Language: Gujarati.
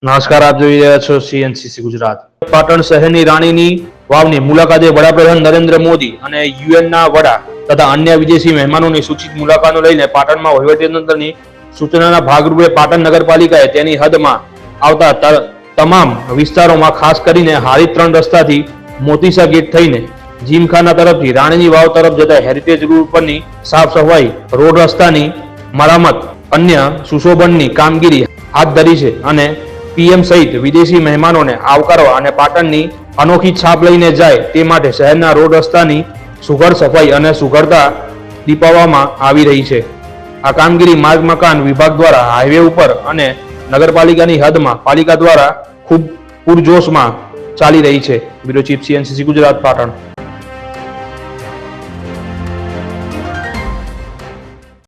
નમસ્કાર, આપ જોઈ રહ્યા છો સીએનસીસી ગુજરાત. પાટણ શહેરની રાણીની વાવની મુલાકાતે વડાપ્રધાન નરેન્દ્ર મોદી અને યુએનના વડા તથા અન્ય વિદેશી મહેમાનોની સૂચિત મુલાકાતો લઈને પાટણમાં વહીવટીતંત્રની સૂચનાના ભાગરૂપે પાટણ નગરપાલિકાએ તેની હદમાં આવતા તમામ વિસ્તારોમાં ખાસ કરીને હારી 3 રસ્તાથી મોતીસા ગેટ થઈને જીમખાના તરફથી રાણીની વાવ તરફ જતા હેરિટેજ રોડ પરની સાફ સફાઈ, રોડ રસ્તાની મરામત, અન્ય સુશોભનની કામગીરી હાથ ધરી છે અને પીએમ સહિત વિદેશી મહેમાનોને આવકારવા અને પાટણની અનોખી છાપ લઈને જાય તે માટે શહેરના રોડ રસ્તાની સુઘડ સફાઈ અને સુઘડતા દીપાવવામાં આવી રહી છે. આ કામગીરી માર્ગ મકાન વિભાગ દ્વારા હાઈવે ઉપર અને નગરપાલિકાની હદમાં પાલિકા દ્વારા ખૂબ પૂરજોશમાં ચાલી રહી છે. Bureau chief CNCC Gujarat, Patan.